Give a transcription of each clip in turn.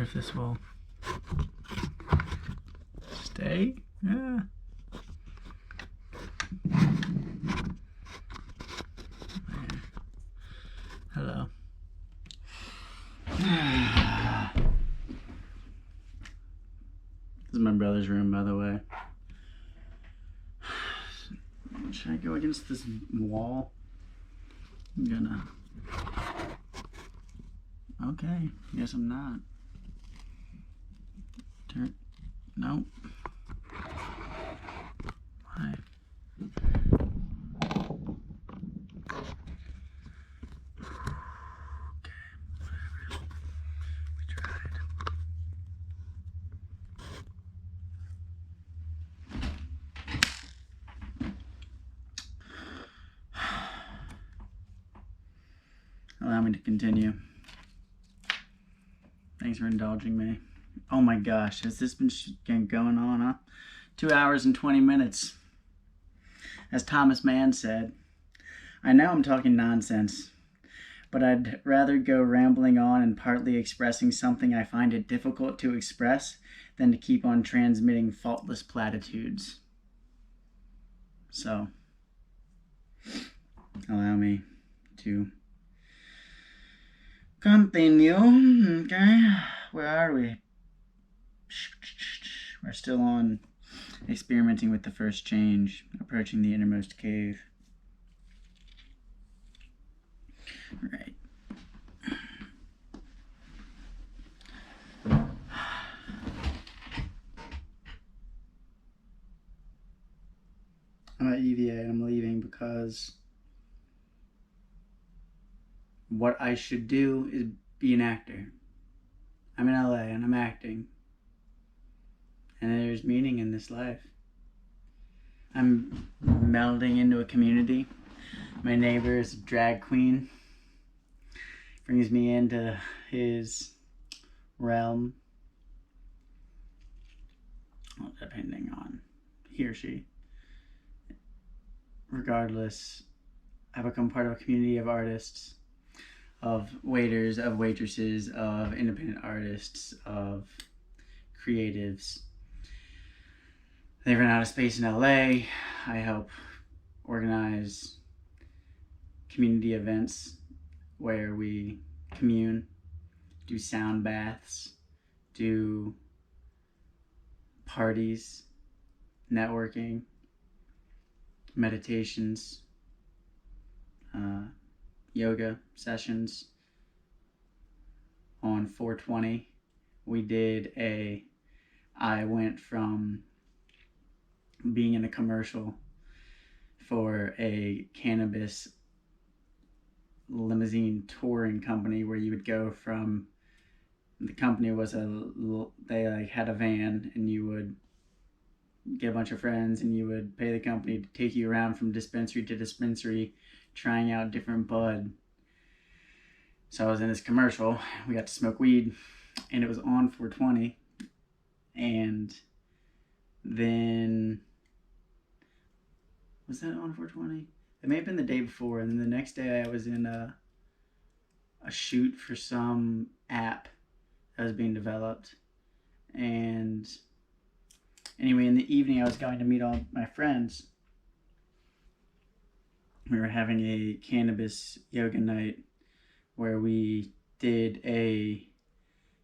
if this will stay. Yeah. Hello. This is my brother's room, by the way. Should I go against this wall? I'm gonna. Okay, guess I'm not. Turn. Nope. Why? Allow me to continue. Thanks for indulging me. Oh my gosh, has this been going on, huh? 2 hours and 20 minutes. As Thomas Mann said, I know I'm talking nonsense, but I'd rather go rambling on and partly expressing something I find it difficult to express than to keep on transmitting faultless platitudes. So, allow me to continue. Okay, where are we? We're still on experimenting with the first change, approaching the innermost cave. Right. I'm at UVA and I'm leaving because what I should do is be an actor. I'm in LA and I'm acting. And there's meaning in this life. I'm melding into a community. My neighbor is a drag queen. Brings me into his realm. Well, depending on he or she. Regardless, I become part of a community of artists, of waiters, of waitresses, of independent artists, of creatives. They run out of space in LA. I help organize community events where we commune, do sound baths, do parties, networking, meditations, yoga sessions. On 420, I went from being in a commercial for a cannabis limousine touring company where you would go from, the company was they like had a van and you would get a bunch of friends and you would pay the company to take you around from dispensary to dispensary trying out different bud. So I was in this commercial, we got to smoke weed, and it was on 420, and then, was that on 420? It may have been the day before, and then the next day I was in a shoot for some app that was being developed, and anyway, in the evening I was going to meet all my friends. We were having a cannabis yoga night where we did a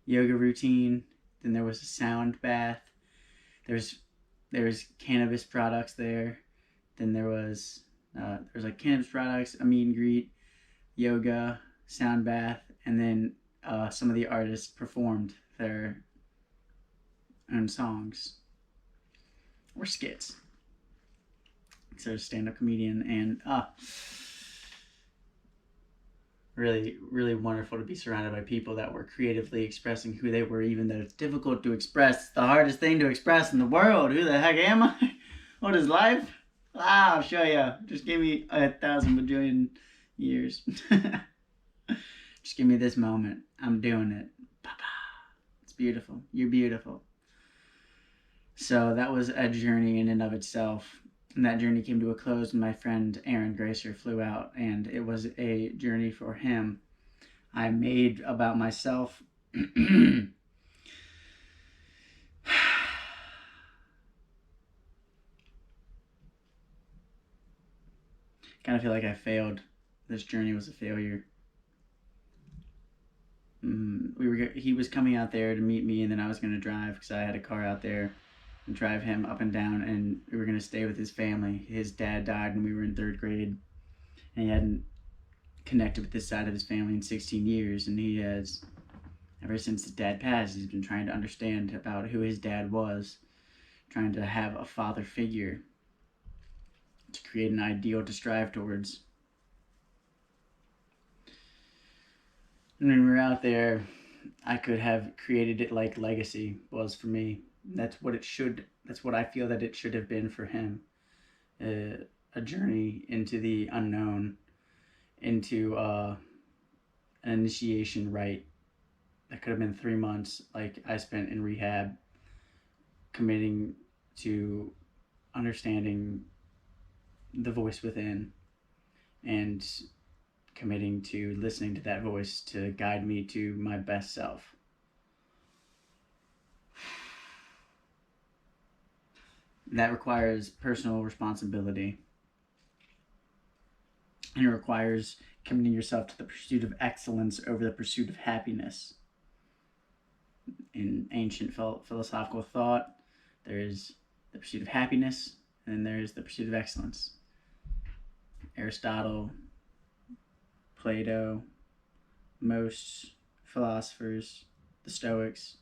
yoga routine, then there was a sound bath, there's cannabis products there, then there was like cannabis products, a meet and greet, yoga, sound bath, and then some of the artists performed their own songs or skits. So stand-up comedian, and really, really wonderful to be surrounded by people that were creatively expressing who they were, even though it's difficult to express. It's the hardest thing to express in the world. Who the heck am I? What is life? I'll show you. Just give me 1,000 bajillion years. Just give me this moment. I'm doing it. It's beautiful. You're beautiful. So that was a journey in and of itself. And that journey came to a close when my friend Aaron Gracer flew out, and it was a journey for him. I made about myself kind of feel like I failed. This journey was a failure. He was coming out there to meet me, and then I was going to drive because I had a car out there and drive him up and down, and we were going to stay with his family. His dad died when we were in third grade, and he hadn't connected with this side of his family in 16 years, and he has, ever since his dad passed, he's been trying to understand about who his dad was, trying to have a father figure to create an ideal to strive towards. And when we were out there, I could have created it like Legacy was for me. That's what it should. That's what I feel that it should have been for him. A journey into the unknown, into an initiation rite that could have been 3 months, like I spent in rehab, committing to understanding the voice within and committing to listening to that voice to guide me to my best self. That requires personal responsibility, and it requires committing yourself to the pursuit of excellence over the pursuit of happiness. In ancient philosophical thought, there is the pursuit of happiness, and there's the pursuit of excellence. Aristotle, Plato, most philosophers, the Stoics,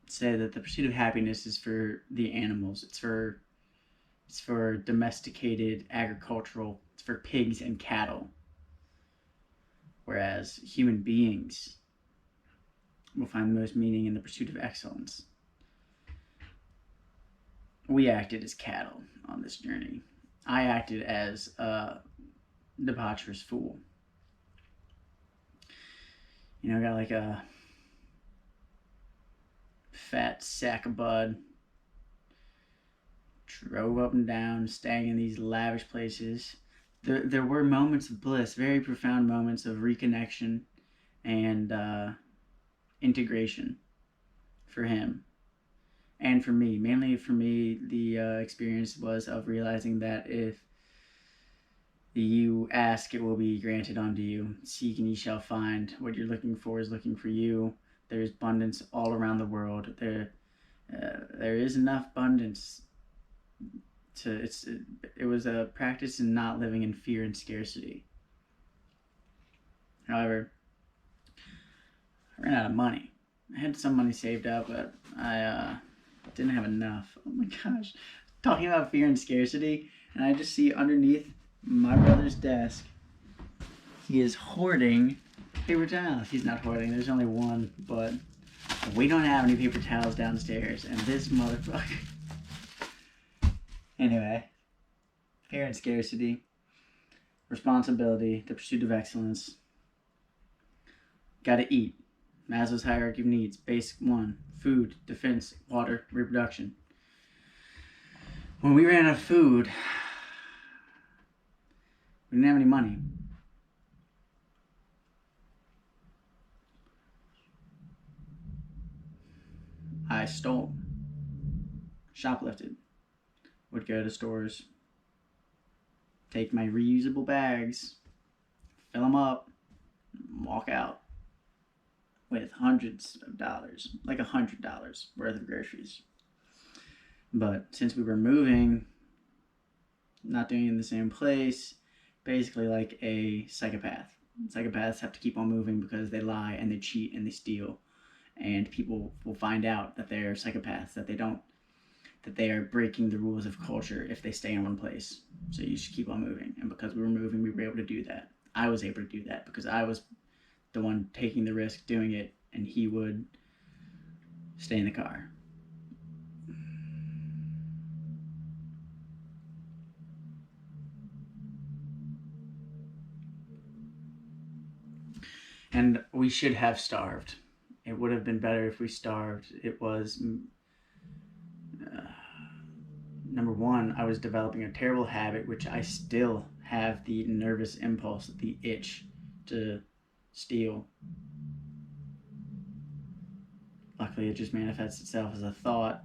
say that the pursuit of happiness is for the animals. It's for domesticated agricultural. It's for pigs and cattle. Whereas human beings will find the most meaning in the pursuit of excellence. We acted as cattle on this journey. I acted as a debaucherous fool. You know, got like a fat sack of bud, drove up and down, staying in these lavish places. There were moments of bliss, very profound moments of reconnection and integration for him and for me. Mainly for me, the experience was of realizing that if you ask, it will be granted unto you. Seek and ye shall find. What you're looking for is looking for you. There's abundance all around the world. There is enough abundance to it was a practice in not living in fear and scarcity. However, I ran out of money. I had some money saved up, but I didn't have enough. Oh my gosh. Talking about fear and scarcity, and I just see underneath my brother's desk, he is hoarding paper towels. He's not hoarding, there's only one, but we don't have any paper towels downstairs, and this motherfucker. Anyway, fear and scarcity, responsibility, the pursuit of excellence. Gotta eat. Maslow's hierarchy of needs. Basic 1, food, defense, water, reproduction. When we ran out of food, we didn't have any money. I stole, shoplifted, would go to stores, take my reusable bags, fill them up, walk out with hundreds of dollars, like $100 worth of groceries. But since we were moving, not doing it in the same place, basically like a psychopath. Psychopaths have to keep on moving because they lie and they cheat and they steal. And people will find out that they're psychopaths, that they are breaking the rules of culture if they stay in one place. So you should keep on moving. And because we were moving, we were able to do that. I was able to do that because I was the one taking the risk doing it, and he would stay in the car. And we should have starved. It would have been better if we starved. It was, number one, I was developing a terrible habit, which I still have the nervous impulse, the itch to steal. Luckily, it just manifests itself as a thought,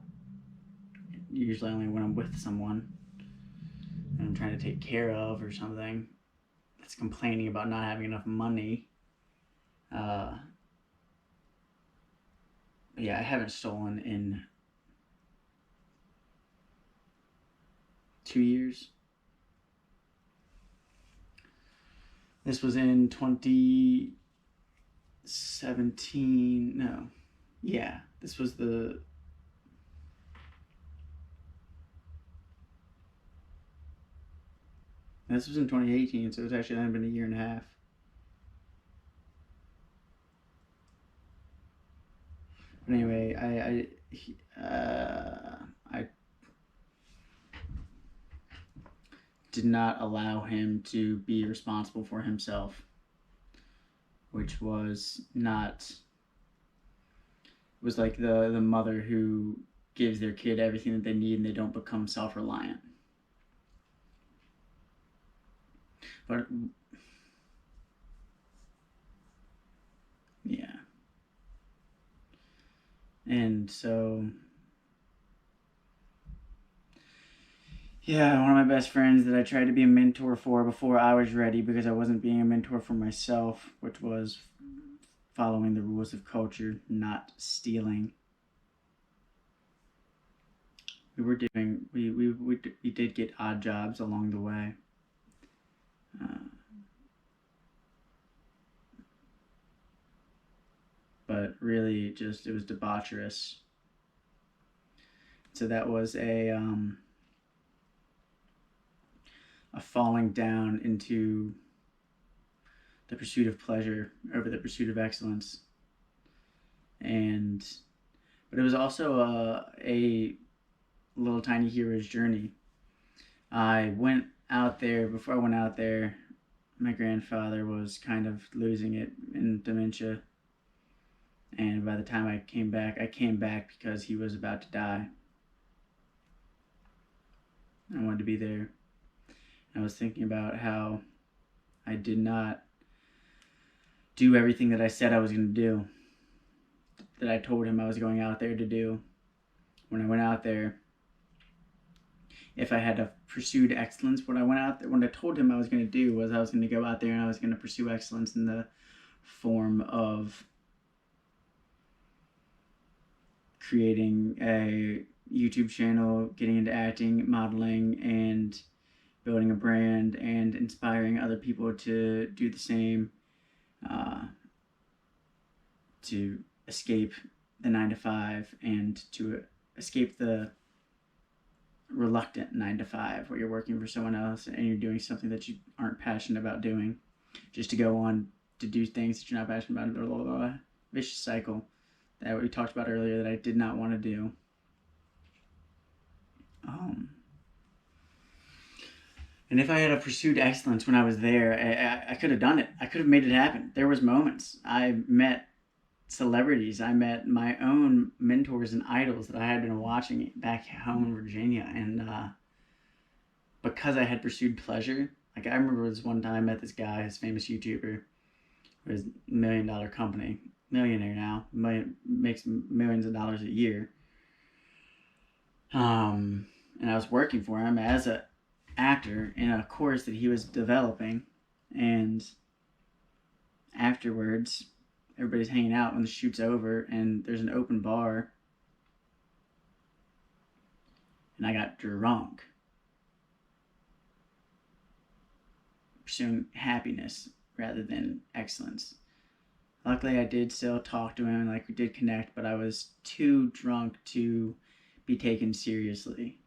usually only when I'm with someone. I'm trying to take care of or something that's complaining about not having enough money. Yeah, I haven't stolen in 2 years. This was in 2017. No. Yeah, this was in 2018, so it's actually only been a year and a half. But anyway, I did not allow him to be responsible for himself, which was not. It was like the mother who gives their kid everything that they need and they don't become self-reliant. But yeah. And so yeah, one of my best friends that I tried to be a mentor for before I was ready because I wasn't being a mentor for myself, which was following the rules of culture, not stealing. We did get odd jobs along the way. But really, it was debaucherous. So that was a falling down into the pursuit of pleasure over the pursuit of excellence. But it was also a little tiny hero's journey. I went out there. Before I went out there, my grandfather was kind of losing it in dementia. And by the time I came back because he was about to die. I wanted to be there. I was thinking about how I did not do everything that I said I was going to do, that I told him I was going out there to do. When I went out there, if I had pursued excellence, what I told him I was going to do was I was going to go out there and I was going to pursue excellence in the form of creating a YouTube channel, getting into acting, modeling, and building a brand and inspiring other people to do the same, to escape the 9-to-5 and to escape the reluctant 9-to-5 where you're working for someone else and you're doing something that you aren't passionate about doing just to go on to do things that you're not passionate about. Blah, blah, blah. Vicious cycle that we talked about earlier that I did not want to do. And if I had pursued excellence when I was there, I could have done it. I could have made it happen. There was moments. I met celebrities. I met my own mentors and idols that I had been watching back home in Virginia. And because I had pursued pleasure, like I remember this one time I met this guy, this famous YouTuber, who has $1 million company, millionaire now, makes millions of dollars a year. And I was working for him as a actor in a course that he was developing, and afterwards everybody's hanging out when the shoot's over and there's an open bar and I got drunk pursuing happiness rather than excellence. Luckily I did still talk to him, like we did connect, but I was too drunk to be taken seriously.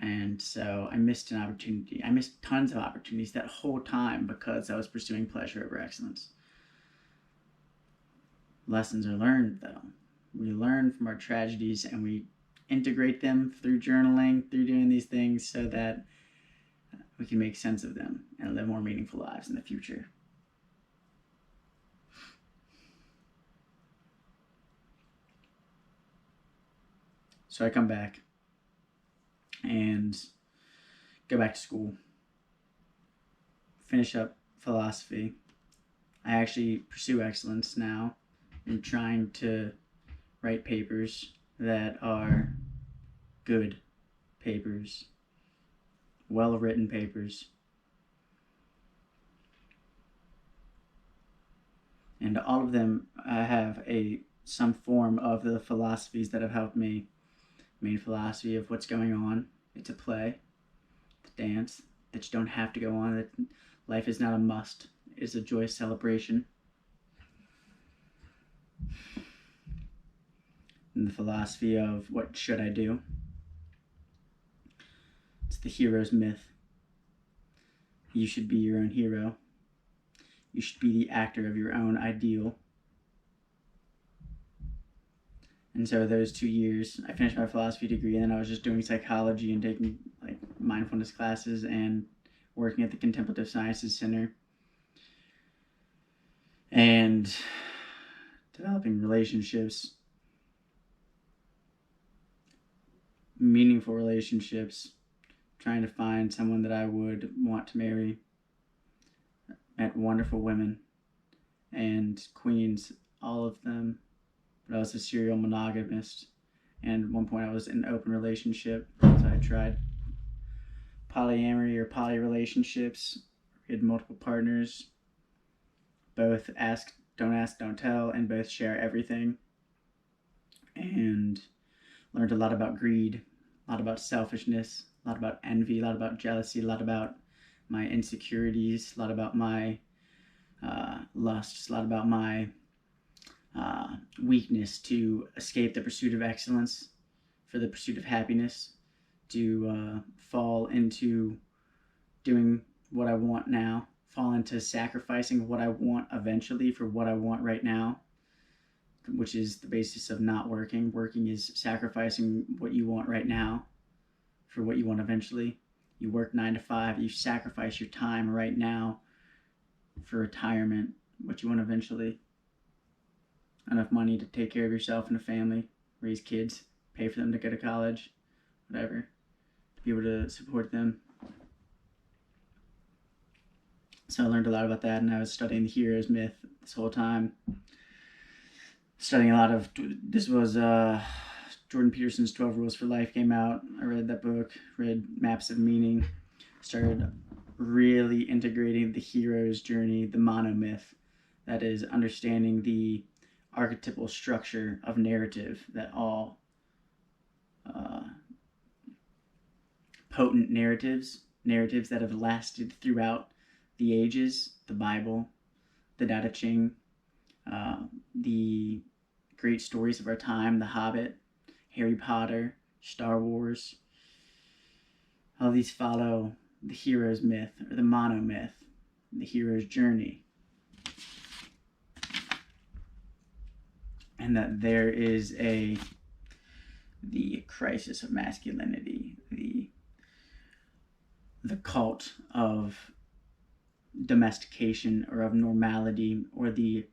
And so I missed an opportunity. I missed tons of opportunities that whole time because I was pursuing pleasure over excellence. Lessons are learned, though. We learn from our tragedies and we integrate them through journaling, through doing these things so that we can make sense of them and live more meaningful lives in the future. So I come back and go back to school, finish up philosophy. I actually pursue excellence now. I'm trying to write papers that are good papers, well-written papers. And all of them have some form of the philosophies that have helped me. Main philosophy of what's going on. It's a play, it's a dance, that you don't have to go on, that life is not a must, it's a joyous celebration. And the philosophy of what should I do? It's the hero's myth. You should be your own hero. You should be the actor of your own ideal. And so those 2 years, I finished my philosophy degree, and then I was just doing psychology and taking like mindfulness classes and working at the Contemplative Sciences Center and developing relationships, meaningful relationships, trying to find someone that I would want to marry. Met wonderful women and queens, all of them. But I was a serial monogamist, and at one point I was in an open relationship, so I tried polyamory or poly relationships. We had multiple partners, both don't tell, and both share everything, and learned a lot about greed, a lot about selfishness, a lot about envy, a lot about jealousy, a lot about my insecurities, a lot about my lusts, a lot about my weakness to escape the pursuit of excellence for the pursuit of happiness, to fall into doing what I want now, fall into sacrificing what I want eventually for what I want right now, which is the basis of not working. Working is sacrificing what you want right now for what you want eventually. You work 9 to 5, you sacrifice your time right now for retirement, what you want eventually. Enough money to take care of yourself and a family, raise kids, pay for them to go to college, whatever, to be able to support them. So I learned a lot about that, and I was studying the hero's myth this whole time. Studying a lot of, this was Jordan Peterson's 12 Rules for Life came out. I read that book, read Maps of Meaning, started really integrating the hero's journey, the monomyth, that is understanding the archetypal structure of narrative that all potent narratives that have lasted throughout the ages, the Bible, the Tao Te Ching, the great stories of our time, The Hobbit, Harry Potter, Star Wars, all these follow the hero's myth or the monomyth, the hero's journey. And that there is the crisis of masculinity, the cult of domestication or of normality, or the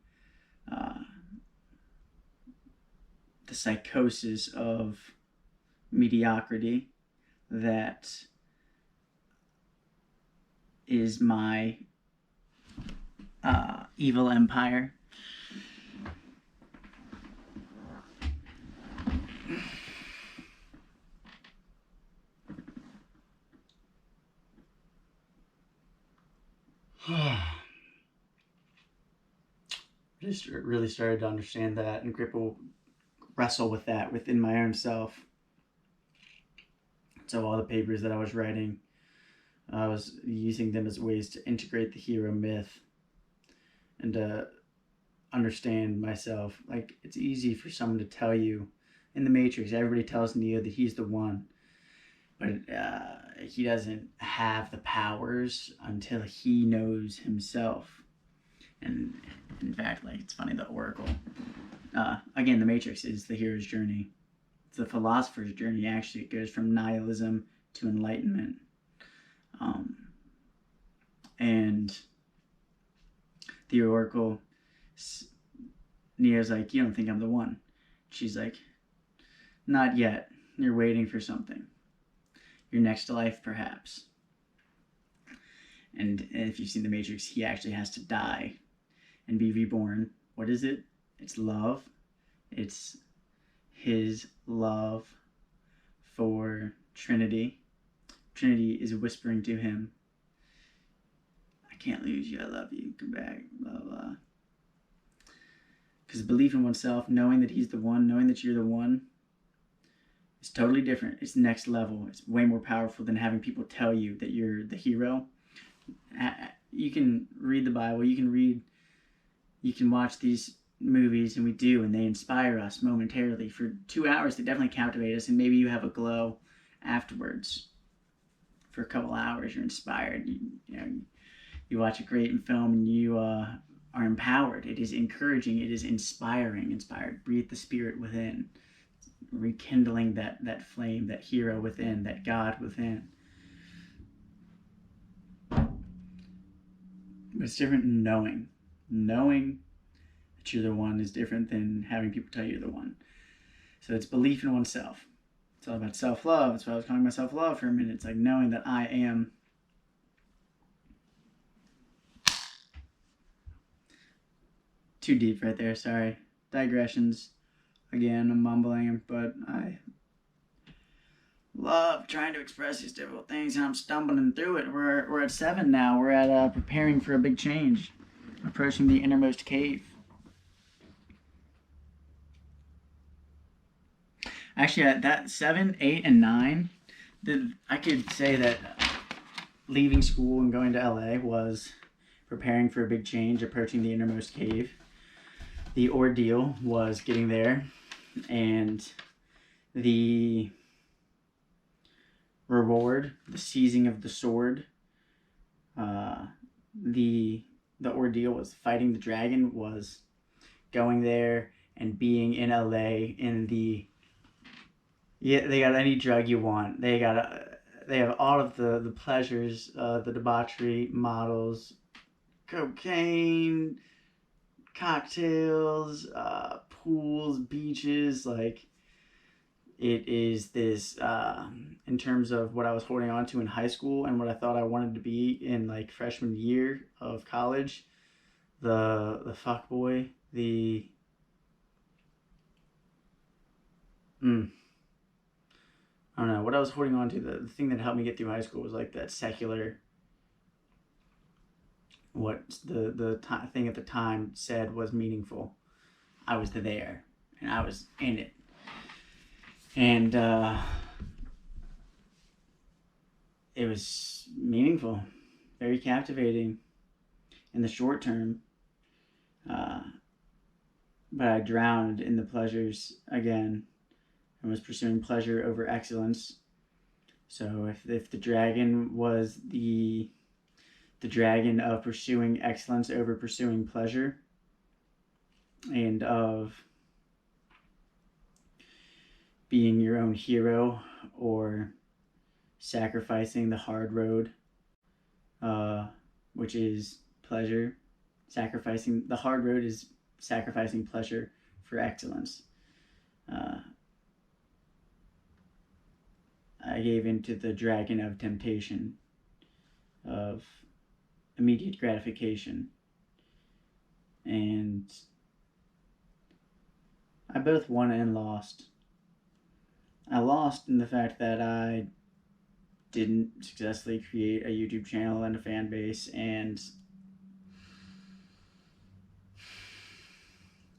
psychosis of mediocrity that is my evil empire. Just really started to understand that and wrestle with that within my own self. So all the papers that I was writing, I was using them as ways to integrate the hero myth and to understand myself. Like, it's easy for someone to tell you in the Matrix, everybody tells Neo that he's the one, but he doesn't have the powers until he knows himself. And in fact, like, it's funny, the Oracle, again, the Matrix is the hero's journey. It's the philosopher's journey. Actually, it goes from nihilism to enlightenment. And the Oracle, Neo's like, you don't think I'm the one? She's like, not yet. You're waiting for something. Your next life, perhaps. And if you've seen The Matrix, he actually has to die and be reborn. What is it? It's love. It's his love for Trinity, Trinity is whispering to him, I can't lose you, I love you, come back, blah, blah. Because belief in oneself, knowing that he's the one, knowing that you're the one, is totally different. It's next level. It's way more powerful than having people tell you that you're the hero. You can read the Bible, you can watch these movies, and we do, and they inspire us momentarily. For 2 hours, they definitely captivate us, and maybe you have a glow afterwards. For a couple hours, you're inspired. You watch a great film, and you are empowered. It is encouraging. It is inspiring. Inspired. Breathe the spirit within, rekindling that flame, that hero within, that God within. But it's different than knowing. Knowing that you're the one is different than having people tell you you're the one. So it's belief in oneself. It's all about self-love. That's why I was calling myself love for a minute. It's like knowing that I am too deep right there. Sorry. Digressions. Again, I'm mumbling, but I love trying to express these difficult things, and I'm stumbling through it. We're at 7 now. We're at preparing for a big change. Approaching the innermost cave. Actually, at that 7, 8, and 9, I could say that leaving school and going to LA was preparing for a big change, approaching the innermost cave. The ordeal was getting there, and the reward, the seizing of the sword, the ordeal was fighting the dragon, was going there and being in LA in the, they got any drug you want. They have all of the pleasures, the debauchery, models, cocaine, cocktails, pools, beaches. Like, it is this, in terms of what I was holding on to in high school and what I thought I wanted to be in like freshman year of college, the fuckboy, I don't know, what I was holding on to, the thing that helped me get through high school was like that secular, what the thing at the time said was meaningful. I was there, and I was in it. And it was meaningful, very captivating in the short term. But I drowned in the pleasures again and was pursuing pleasure over excellence. So if the dragon was the dragon of pursuing excellence over pursuing pleasure, and of being your own hero or sacrificing the hard road, which is pleasure. Sacrificing the hard road is sacrificing pleasure for excellence. I gave into the dragon of temptation, of immediate gratification. And I both won and lost. I lost in the fact that I didn't successfully create a YouTube channel and a fan base and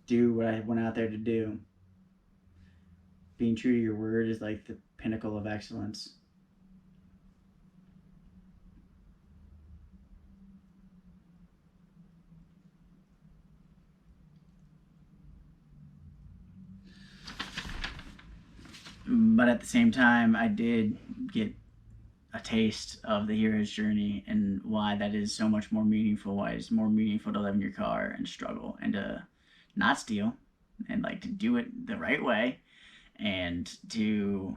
do what I went out there to do. Being true to your word is like the pinnacle of excellence. But at the same time, I did get a taste of the hero's journey and why that is so much more meaningful. Why it's more meaningful to live in your car and struggle and to not steal and like to do it the right way and to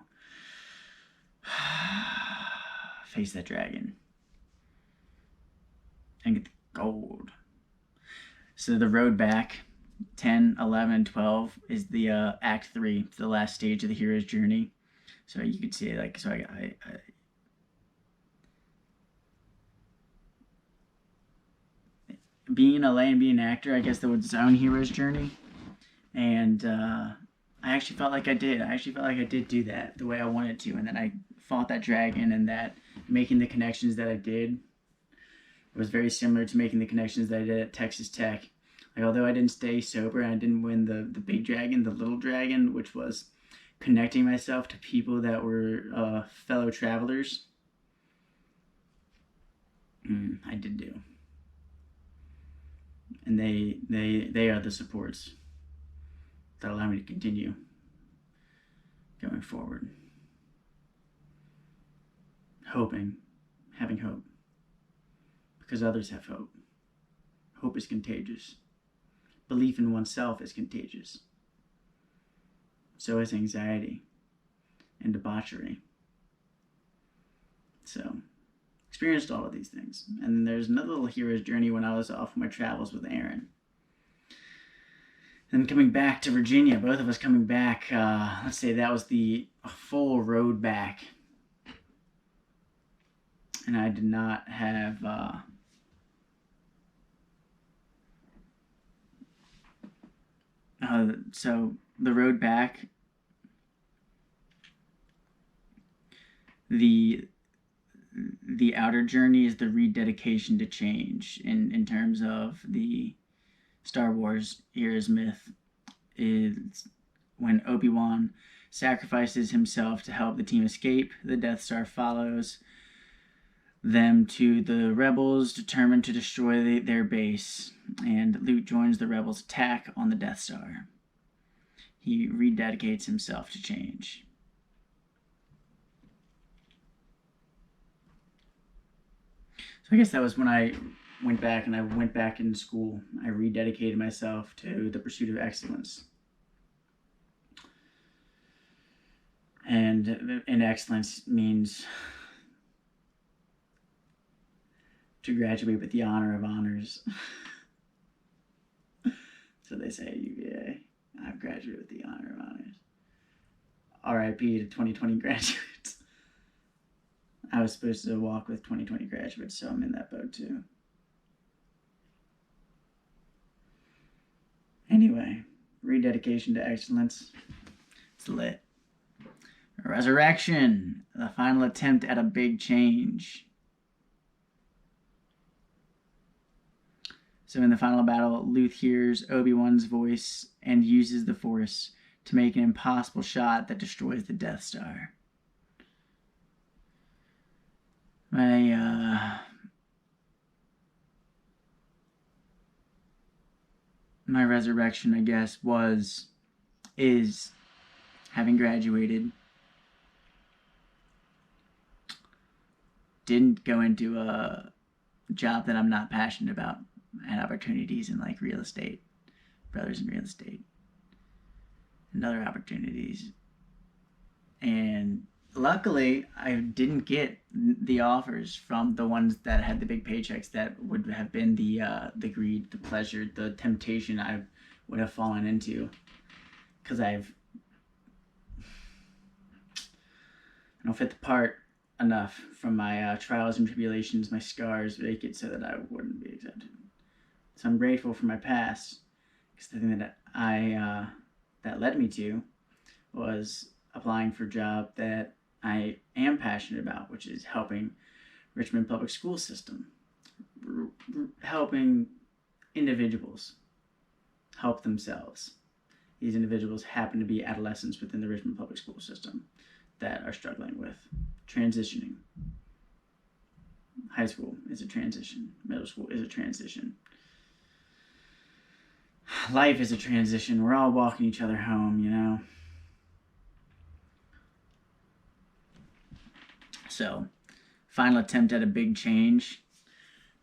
face that dragon and get the gold. So the road back, 10, 11, 12 is the act 3. It's the last stage of the hero's journey. So you could see like, so I being in LA and being an actor, I guess that was its own hero's journey. And I actually felt like I did. I actually felt like I did do that the way I wanted to. And then I fought that dragon, and that making the connections that I did was very similar to making the connections that I did at Texas Tech. Like, although I didn't stay sober and I didn't win the big dragon, the little dragon, which was connecting myself to people that were fellow travelers, I did do. And they are the supports that allow me to continue going forward. Having hope. Because others have hope. Hope is contagious. Belief in oneself is contagious. So is anxiety and debauchery. So, experienced all of these things. And then there's another little hero's journey when I was off my travels with Aaron. And coming back to Virginia, both of us coming back, let's say that was the full road back. And I did not have so the road back, the outer journey is the rededication to change in terms of the Star Wars hero's myth. Is when Obi-Wan sacrifices himself to help the team escape, the Death Star follows them to the rebels, determined to destroy their base, and Luke joins the rebels' attack on the Death Star. He rededicates himself to change. So I guess that was when I went back into school. I rededicated myself to the pursuit of excellence. And excellence means to graduate with the honor of honors. So they say at UVA, I've graduated with the honor of honors. RIP to 2020 graduates. I was supposed to walk with 2020 graduates, so I'm in that boat too. Anyway, rededication to excellence. It's lit. Resurrection, the final attempt at a big change. So in the final battle, Luke hears Obi-Wan's voice and uses the Force to make an impossible shot that destroys the Death Star. My resurrection, I guess, is having graduated, didn't go into a job that I'm not passionate about. I had opportunities in like real estate, brothers in real estate, and other opportunities. And luckily, I didn't get the offers from the ones that had the big paychecks that would have been the greed, the pleasure, the temptation I would have fallen into. Because I don't fit the part enough from my trials and tribulations, my scars make it so that I wouldn't be accepted. So I'm grateful for my past, because the thing that that led me to was applying for a job that I am passionate about, which is helping Richmond Public School System, helping individuals help themselves. These individuals happen to be adolescents within the Richmond Public School System that are struggling with transitioning. High school is a transition. Middle school is a transition. Life is a transition. We're all walking each other home, you know? So, final attempt at a big change.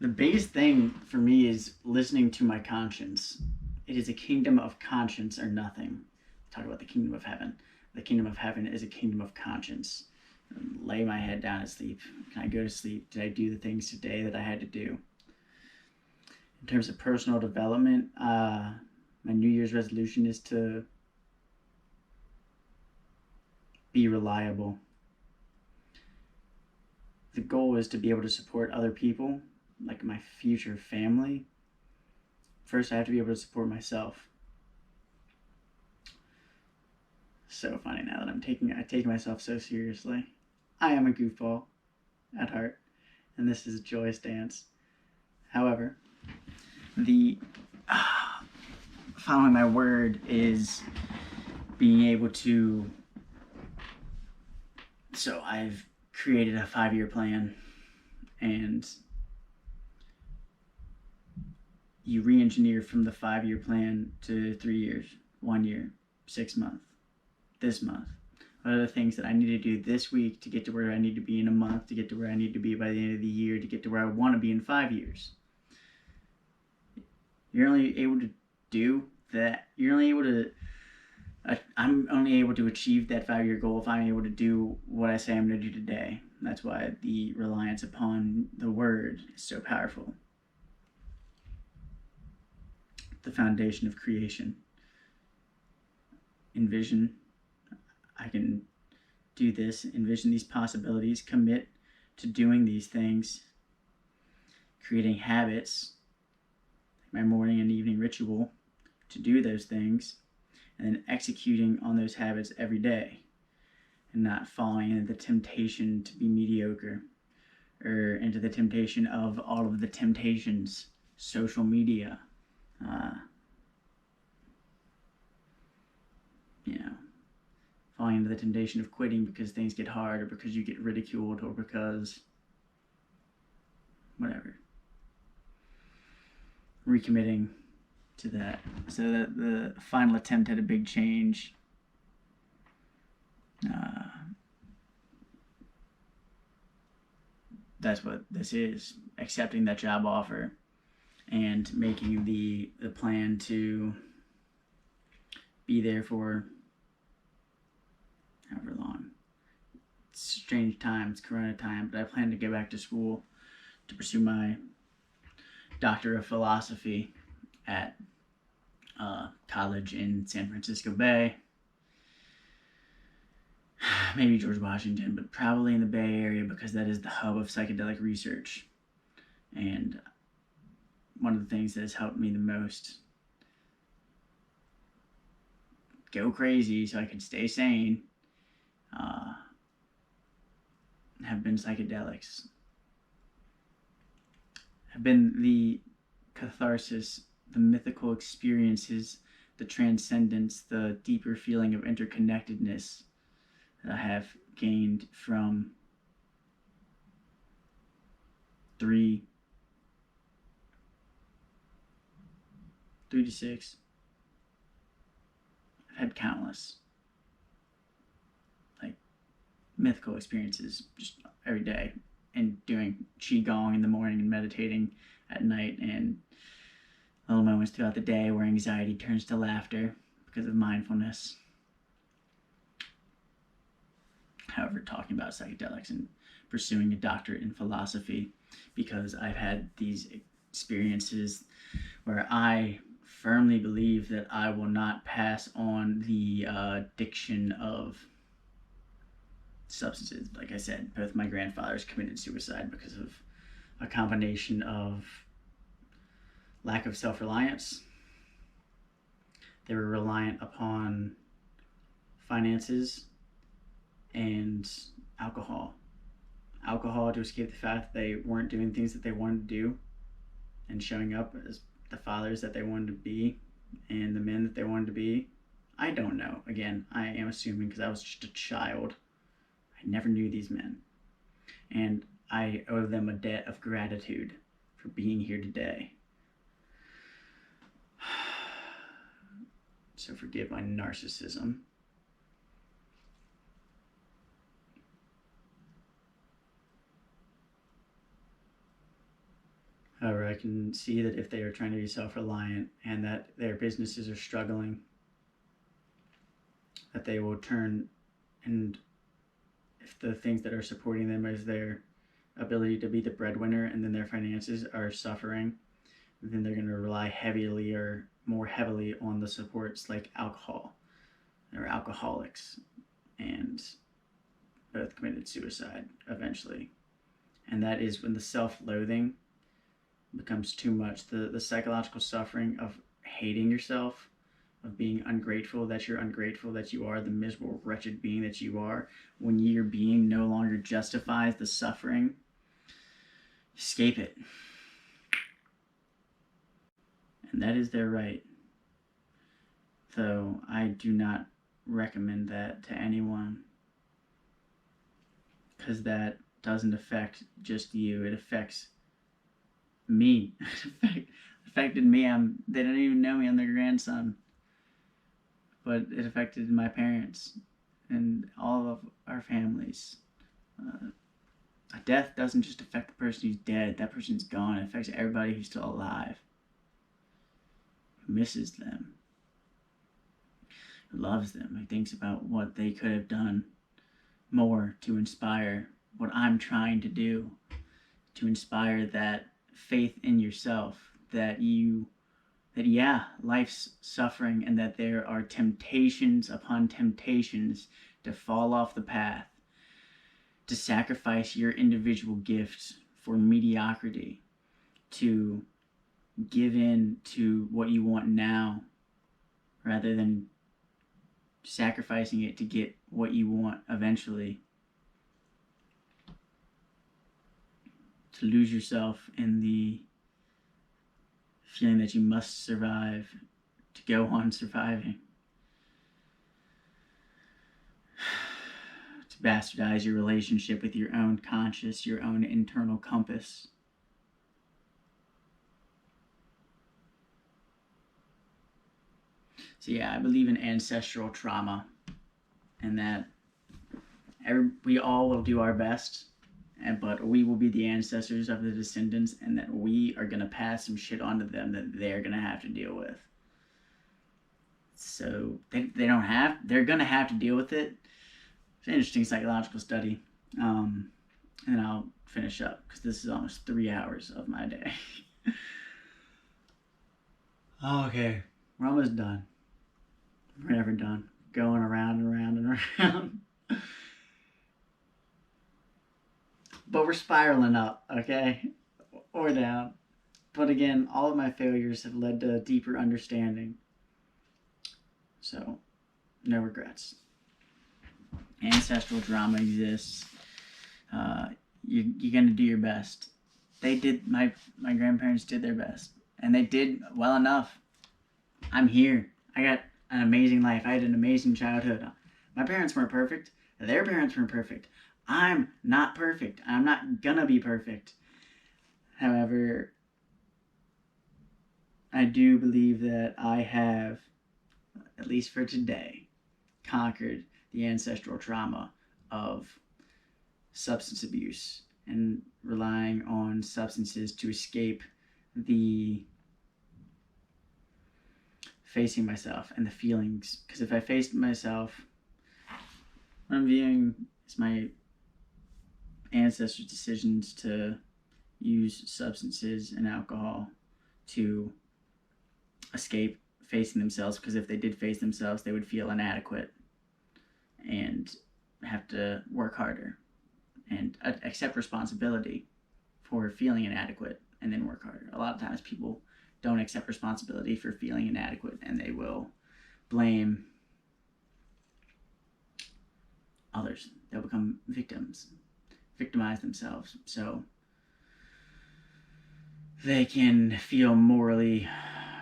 The biggest thing for me is listening to my conscience. It is a kingdom of conscience or nothing. Talk about the kingdom of heaven. The kingdom of heaven is a kingdom of conscience. Lay my head down and sleep. Can I go to sleep? Did I do the things today that I had to do? In terms of personal development, my New Year's resolution is to be reliable. The goal is to be able to support other people, like my future family. First, I have to be able to support myself. So funny now that I take myself so seriously. I am a goofball. at heart, and this is a joyous dance. However, the following my word is being able to. So I've created a 5-year plan, and you re-engineer from the 5-year plan to 3 years, 1 year, 6 months, this month. What are the things that I need to do this week to get to where I need to be in a month, to get to where I need to be by the end of the year, to get to where I want to be in 5 years? You're only able to do that. You're only able to. I'm only able to achieve that 5-year goal if I'm able to do what I say I'm going to do today. That's why the reliance upon the word is so powerful. The foundation of creation. Envision. I can do this, envision these possibilities, commit to doing these things, creating habits, my morning and evening ritual to do those things, and then executing on those habits every day and not falling into the temptation to be mediocre or into the temptation of all of the temptations, social media, falling into the temptation of quitting because things get hard or because you get ridiculed or because whatever. Recommitting to that. So that the final attempt at a big change that's what this is. Accepting that job offer and making the plan to be there for however long. It's strange times, Corona time, but I plan to go back to school to pursue my Doctor of Philosophy at college in San Francisco Bay. Maybe George Washington, but probably in the Bay Area because that is the hub of psychedelic research. And one of the things that has helped me the most go crazy so I can stay sane have been psychedelics. Have been the catharsis, the mythical experiences, the transcendence, the deeper feeling of interconnectedness that I have gained from 3 to 6. I've had countless mythical experiences just every day, and doing qigong in the morning and meditating at night, and little moments throughout the day where anxiety turns to laughter because of mindfulness. However, talking about psychedelics and pursuing a doctorate in philosophy because I've had these experiences where I firmly believe that I will not pass on the addiction of substances. Like I said, both my grandfathers committed suicide because of a combination of lack of self-reliance. They were reliant upon finances and alcohol. Alcohol to escape the fact that they weren't doing things that they wanted to do and showing up as the fathers that they wanted to be and the men that they wanted to be. I don't know. Again, I am assuming because I was just a child. I never knew these men. And I owe them a debt of gratitude for being here today. So forgive my narcissism. However, I can see that if they are trying to be self-reliant and that their businesses are struggling, that they will turn, and if the things that are supporting them is their ability to be the breadwinner and then their finances are suffering, then they're going to rely heavily or more heavily on the supports like alcohol or alcoholics, and both committed suicide eventually. And that is when the self-loathing becomes too much. The psychological suffering of hating yourself of being ungrateful, that you're ungrateful, that you are the miserable, wretched being that you are, when your being no longer justifies the suffering, escape it. And that is their right. Though I do not recommend that to anyone, because that doesn't affect just you. It affects me. It affected me. They don't even know me. I'm their grandson. But it affected my parents and all of our families. A death doesn't just affect the person who's dead. That person's gone. It affects everybody who's still alive, who misses them, who loves them, who thinks about what they could have done more to inspire what I'm trying to do, to inspire that faith in yourself, that life's suffering, and that there are temptations upon temptations to fall off the path, to sacrifice your individual gifts for mediocrity, to give in to what you want now rather than sacrificing it to get what you want eventually. To lose yourself in the feeling that you must survive, to go on surviving. To bastardize your relationship with your own conscience, your own internal compass. So yeah, I believe in ancestral trauma, and that we all will do our best, but we will be the ancestors of the descendants, and that we are going to pass some shit on to them that they're going to have to deal with. So they're going to have to deal with it. It's an interesting psychological study. And I'll finish up because this is almost 3 hours of my day. Okay, we're almost done. We're never done. Going around and around and around. But we're spiraling up, okay? Or down. But again, all of my failures have led to deeper understanding. So, no regrets. Ancestral drama exists. You're going to do your best. They did, my grandparents did their best. And they did well enough. I'm here. I got an amazing life. I had an amazing childhood. My parents weren't perfect. Their parents weren't perfect. I'm not perfect. I'm not gonna be perfect. However, I do believe that I have, at least for today, conquered the ancestral trauma of substance abuse and relying on substances to escape the facing myself and the feelings. Because if I faced myself, what I'm viewing is my ancestors' decisions to use substances and alcohol to escape facing themselves, because if they did face themselves, they would feel inadequate and have to work harder and accept responsibility for feeling inadequate and then work harder. A lot of times people don't accept responsibility for feeling inadequate, and they will blame others. They'll become victims, victimize themselves, so they can feel morally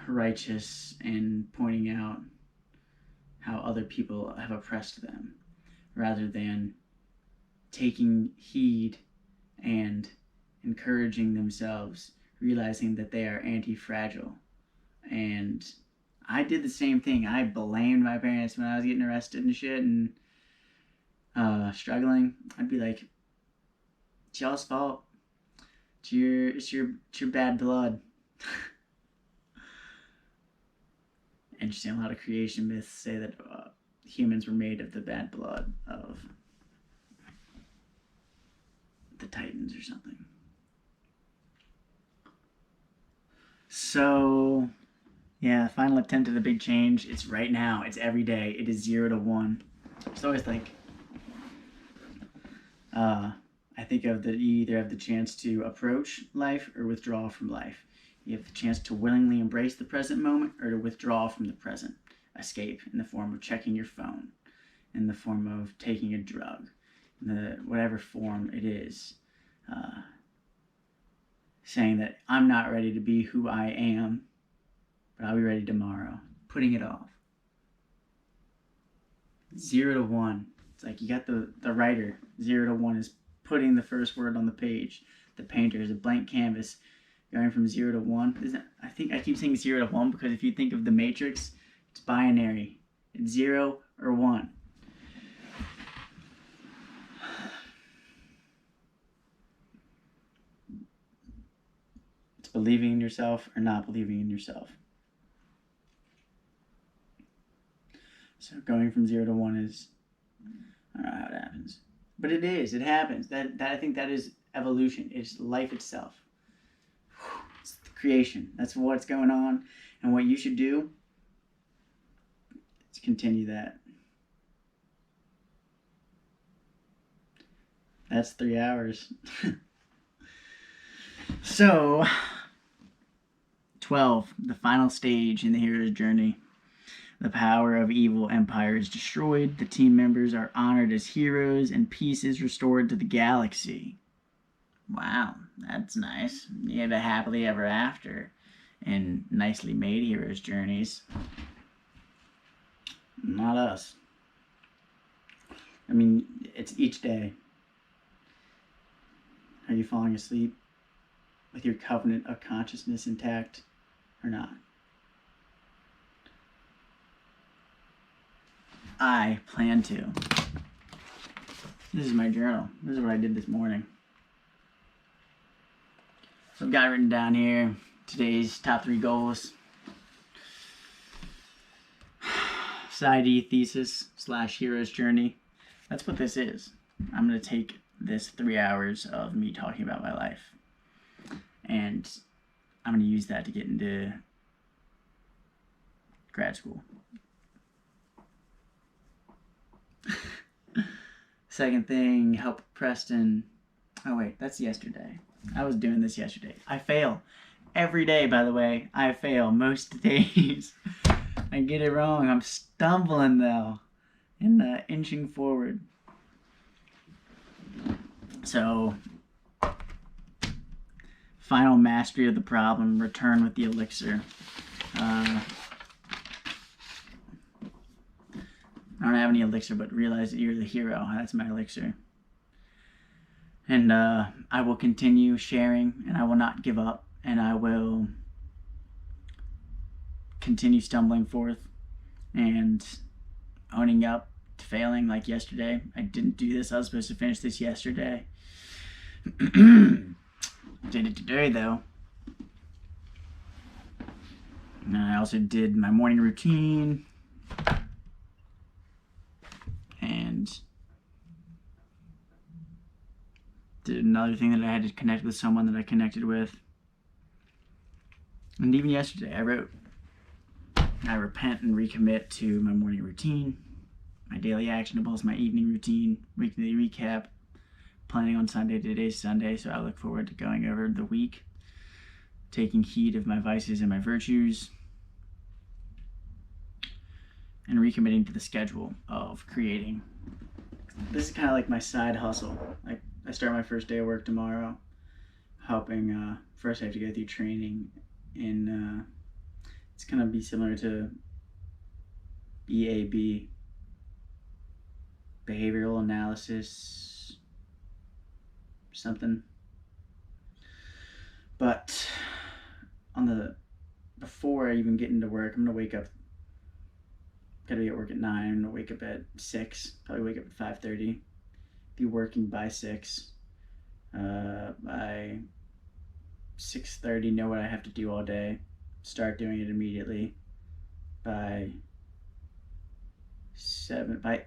righteous in pointing out how other people have oppressed them, rather than taking heed and encouraging themselves, realizing that they are anti-fragile. And I did the same thing. I blamed my parents when I was getting arrested and shit and struggling. I'd be like, it's y'all's fault. It's your bad blood. Interesting. A lot of creation myths say that humans were made of the bad blood of the Titans or something. So, yeah, final attempt at a big change. It's right now. It's every day. It is 0 to 1. So I always think, I think of that you either have the chance to approach life or withdraw from life. You have the chance to willingly embrace the present moment or to withdraw from the present. escape, in the form of checking your phone, in the form of taking a drug, in the whatever form it is, saying that I'm not ready to be who I am, but I'll be ready tomorrow. Putting it off. 0 to 1. It's like you got the writer. 0 to 1 is putting the first word on the page. The painter is a blank canvas going from 0 to 1. I think I keep saying 0 to 1 because if you think of the Matrix, it's binary. It's 0 or 1. It's believing in yourself or not believing in yourself. So going from 0 to 1 is, I don't know how it happens, but it is. It happens. That I think that is evolution. It's life itself. It's the creation. That's what's going on, and what you should do is continue that. That's 3 hours. So, 12, the final stage in the hero's journey. The power of evil empire is destroyed. The team members are honored as heroes, and peace is restored to the galaxy. Wow, that's nice. You have a happily ever after in nicely made heroes' journeys. Not us. I mean, it's each day. Are you falling asleep with your covenant of consciousness intact or not? I plan to. This is my journal. This is what I did this morning. So I've got written down here today's top 3 goals. Side E thesis / hero's journey. That's what this is. I'm going to take this 3 hours of me talking about my life, and I'm going to use that to get into grad school. Second thing, help Preston. Oh wait, that's yesterday. I was doing this yesterday. I fail. Every day, by the way, I fail most days. I get it wrong. I'm stumbling though, and inching forward. So, final mastery of the problem, return with the elixir. I don't have any elixir, but realize that you're the hero. That's my elixir. And I will continue sharing, and I will not give up, and I will continue stumbling forth and owning up to failing like yesterday. I didn't do this. I was supposed to finish this yesterday. Did it today, though. And I also did my morning routine. And did another thing that I had to connect with someone that I connected with. And even yesterday I wrote, I repent and recommit to my morning routine, my daily actionables, my evening routine, weekly recap, planning on Sunday. Today's Sunday, so I look forward to going over the week, taking heed of my vices and my virtues, and recommitting to the schedule of creating. This is kind of like my side hustle. Like, I start my first day of work tomorrow, helping, first I have to go through training, and it's going to be similar to BAB, behavioral analysis, something. But before I even get into work, I'm going to wake up. Gotta be at work at 9. I'm gonna wake up at 6. Probably wake up at 5:30. Be working by 6. By 6:30, know what I have to do all day. Start doing it immediately. By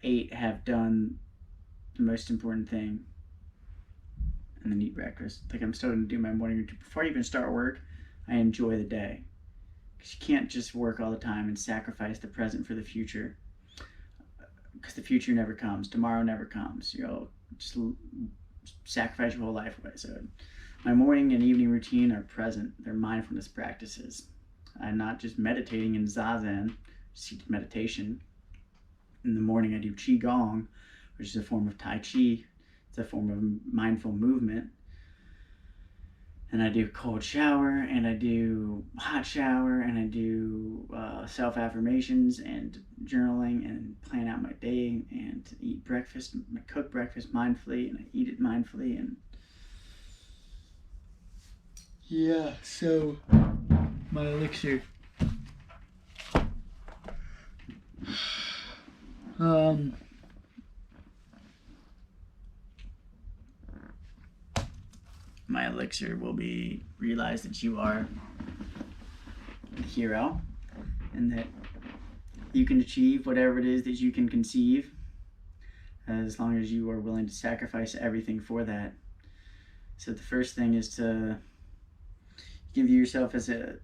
8, have done the most important thing, and then eat breakfast. Like, I'm still gonna do my morning routine before I even start work. I enjoy the day. You can't just work all the time and sacrifice the present for the future, because the future never comes. Tomorrow never comes. You'll just sacrifice your whole life away. So my morning and evening routine are present. They're mindfulness practices. I'm not just meditating in zazen seated meditation. In the morning, I do Qigong, which is a form of Tai Chi. It's a form of mindful movement. And I do cold shower, and I do hot shower, and I do self-affirmations and journaling, and plan out my day, and eat breakfast. I cook breakfast mindfully, and I eat it mindfully, and yeah, so my elixir. My elixir will be realize that you are a hero, and that you can achieve whatever it is that you can conceive, as long as you are willing to sacrifice everything for that. So the first thing is to give yourself as a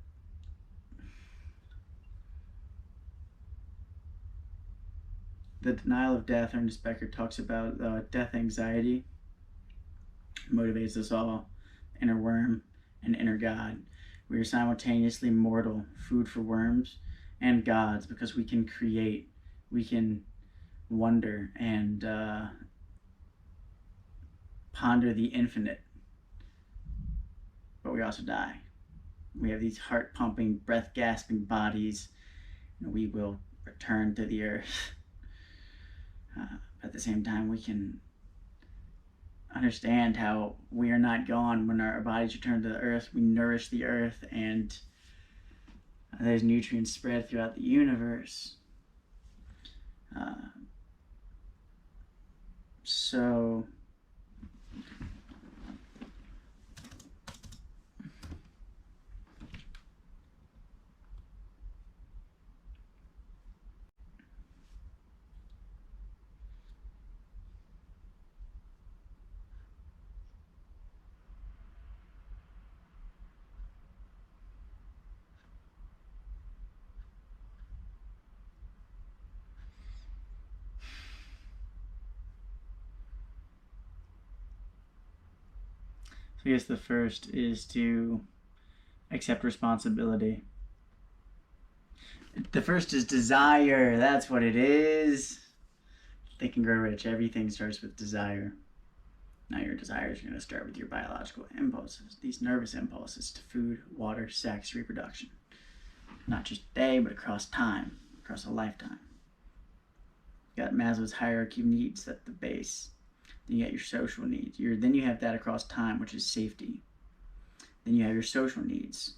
the denial of death. Ernest Becker talks about death anxiety. It motivates us all. Inner worm and inner God. We are simultaneously mortal, food for worms, and gods, because we can create, we can wonder, and ponder the infinite. But we also die. We have these heart-pumping, breath-gasping bodies, and we will return to the earth. At the same time, we can understand how we are not gone. When our bodies return to the earth, we nourish the earth, and those nutrients spread throughout the universe. So I guess the first is to accept responsibility. The first is desire. That's what it is. Think and Grow Rich. Everything starts with desire. Now your desires are going to start with your biological impulses. These nervous impulses to food, water, sex, reproduction. Not just today, but across time, across a lifetime. You got Maslow's hierarchy of needs at the base. Then you got your social needs. Then you have that across time, which is safety. Then you have your social needs.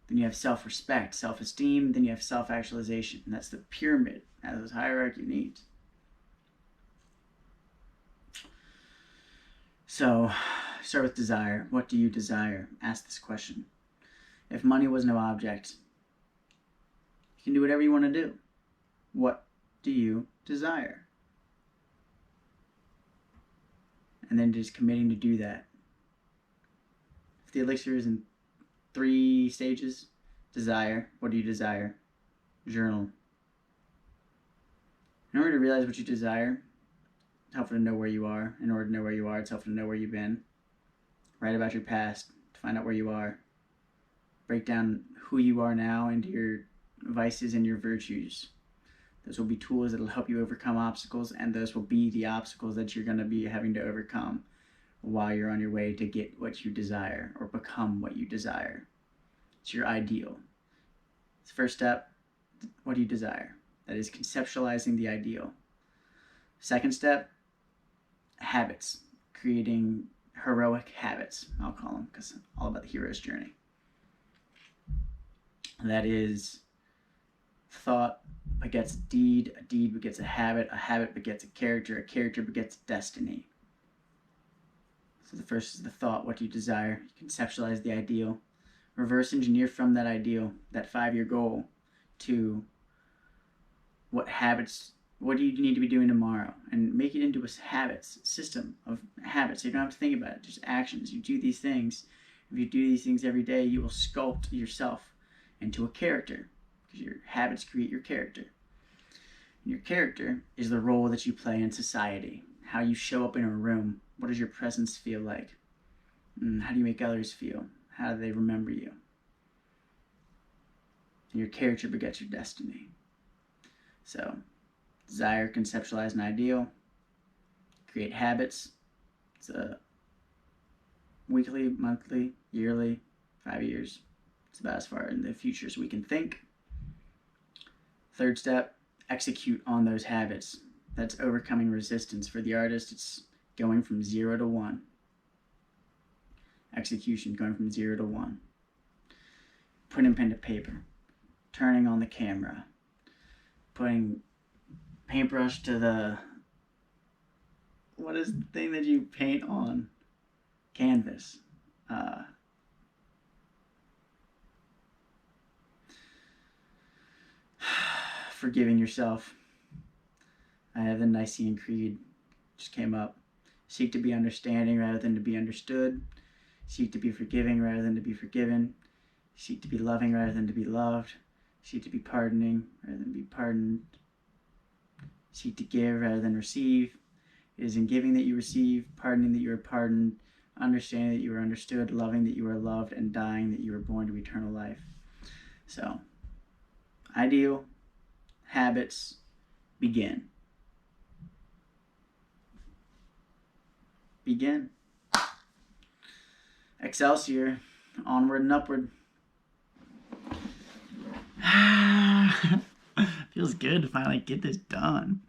Then you have self-respect, self-esteem. Then you have self-actualization. And that's the pyramid, Maslow's hierarchy of needs. So, start with desire. What do you desire? Ask this question. If money was no object, you can do whatever you want to do. What do you desire? And then just committing to do that. If the elixir is in 3 stages, desire. What do you desire? Journal. In order to realize what you desire, it's helpful to know where you are. In order to know where you are, it's helpful to know where you've been. Write about your past to find out where you are. Break down who you are now into your vices and your virtues. Those will be tools that will help you overcome obstacles, and those will be the obstacles that you're going to be having to overcome while you're on your way to get what you desire or become what you desire. It's your ideal. It's the first step. What do you desire? That is conceptualizing the ideal. Second step, habits. Creating heroic habits, I'll call them, because it's all about the hero's journey. That is thought begets deed, a deed begets a habit begets a character begets destiny. So the first is the thought, what do you desire? You conceptualize the ideal. Reverse engineer from that ideal, that 5-year goal, to what habits, what do you need to be doing tomorrow? And make it into a habits, system of habits. So you don't have to think about it, just actions. You do these things. If you do these things every day, you will sculpt yourself into a character, because your habits create your character. And your character is the role that you play in society, how you show up in a room. What does your presence feel like? How do you make others feel? How do they remember you? And your character begets your destiny. So, desire, conceptualize an ideal, create habits. It's a weekly, monthly, yearly, 5 years. It's about as far in the future as we can think. Third step, execute on those habits. That's overcoming resistance. For the artist, it's going from 0 to 1. Execution, going from 0 to 1. Putting pen to paper. Turning on the camera. Putting paintbrush to the... What is the thing that you paint on? Canvas. Forgiving yourself. I have the Nicene Creed just came up. Seek to be understanding rather than to be understood. Seek to be forgiving rather than to be forgiven. Seek to be loving rather than to be loved. Seek to be pardoning rather than be pardoned. Seek to give rather than receive. It is in giving that you receive, pardoning that you are pardoned, understanding that you are understood, loving that you are loved, and dying that you are born to eternal life. So, ideal, habits, begin. Begin. Excelsior, onward and upward. Feels good to finally get this done.